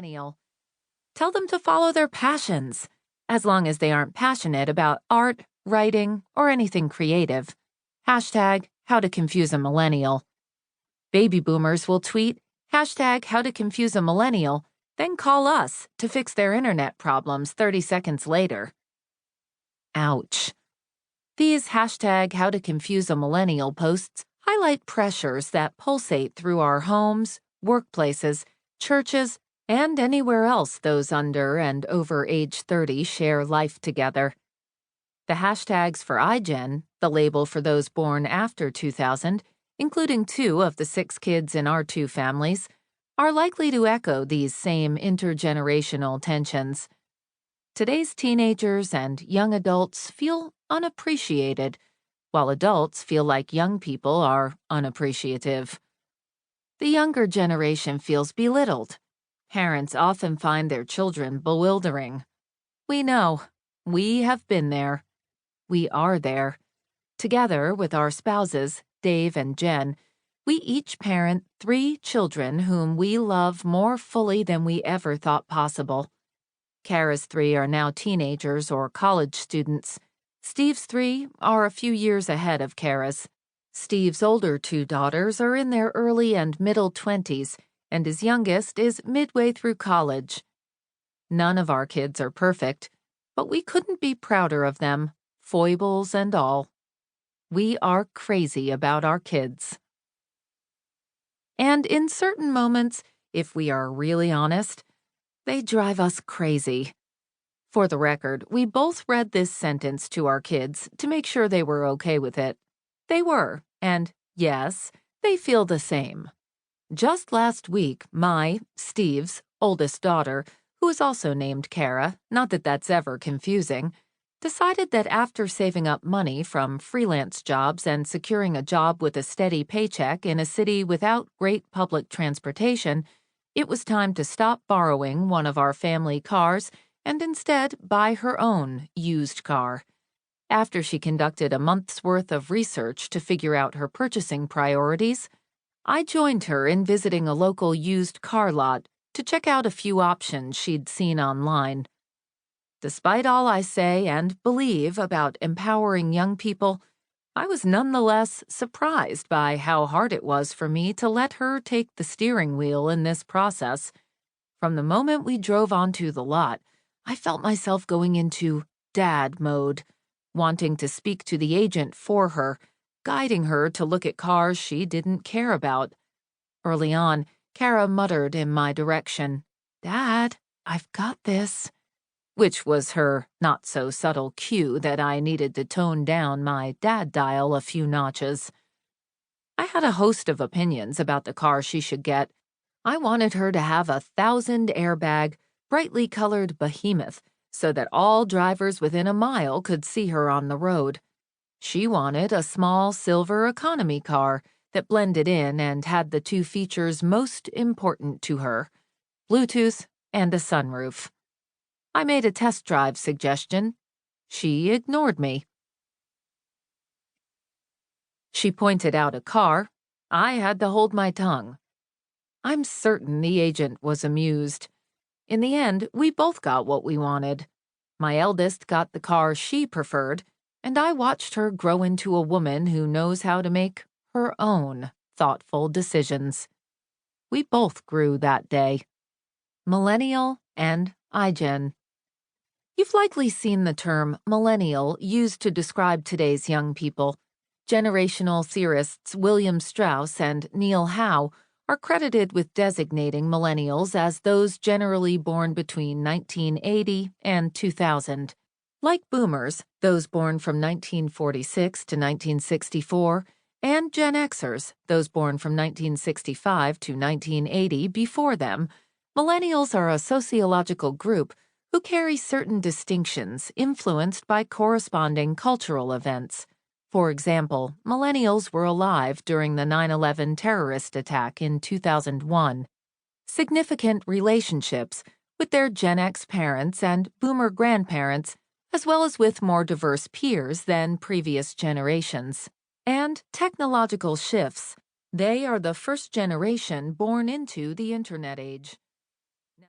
millennial. Tell them to follow their passions, as long as they aren't passionate about art, writing, or anything creative. Hashtag how to confuse a millennial. Baby boomers will tweet hashtag how to confuse a millennial, then call us to fix their internet problems 30 seconds later. Ouch. These hashtag how to confuse a millennial posts highlight pressures that pulsate through our homes, workplaces, churches, and anywhere else those under and over age 30 share life together. The hashtags for iGen, the label for those born after 2000, including 2 of the 6 kids in our 2 families, are likely to echo these same intergenerational tensions. Today's teenagers and young adults feel unappreciated, while adults feel like young people are unappreciative. The younger generation feels belittled. Parents often find their children bewildering. We know. We have been there. We are there. Together with our spouses, Dave and Jen, we each parent 3 children whom we love more fully than we ever thought possible. Kara's 3 are now teenagers or college students. Steve's 3 are a few years ahead of Kara's. Steve's older 2 daughters are in their early and middle 20s, and his youngest is midway through college. None of our kids are perfect, but we couldn't be prouder of them, foibles and all. We are crazy about our kids. And in certain moments, if we are really honest, they drive us crazy. For the record, we both read this sentence to our kids to make sure they were okay with it. They were, and yes, they feel the same. Just last week, Steve's, oldest daughter, who is also named Kara, not that that's ever confusing, decided that after saving up money from freelance jobs and securing a job with a steady paycheck in a city without great public transportation, it was time to stop borrowing one of our family cars and instead buy her own used car. After she conducted a month's worth of research to figure out her purchasing priorities, I joined her in visiting a local used car lot to check out a few options she'd seen online. Despite all I say and believe about empowering young people, I was nonetheless surprised by how hard it was for me to let her take the steering wheel in this process. From the moment we drove onto the lot, I felt myself going into dad mode, wanting to speak to the agent for her, guiding her to look at cars she didn't care about. Early on, Kara muttered in my direction, "Dad, I've got this," which was her not-so-subtle cue that I needed to tone down my dad dial a few notches. I had a host of opinions about the car she should get. I wanted her to have a 1,000-airbag, brightly colored behemoth so that all drivers within a mile could see her on the road. She wanted a small silver economy car that blended in and had the 2 features most important to her, Bluetooth and a sunroof. I made a test drive suggestion. She ignored me. She pointed out a car. I had to hold my tongue. I'm certain the agent was amused. In the end, we both got what we wanted. My eldest got the car she preferred, and I watched her grow into a woman who knows how to make her own thoughtful decisions. We both grew that day. Millennial and iGen. You've likely seen the term millennial used to describe today's young people. Generational theorists William Strauss and Neil Howe are credited with designating millennials as those generally born between 1980 and 2000. Like boomers, those born from 1946 to 1964, and Gen Xers, those born from 1965 to 1980 before them, millennials are a sociological group who carry certain distinctions influenced by corresponding cultural events. For example, millennials were alive during the 9/11 terrorist attack in 2001. Significant relationships with their Gen X parents and boomer grandparents, as well as with more diverse peers than previous generations. And technological shifts. They are the first generation born into the Internet age.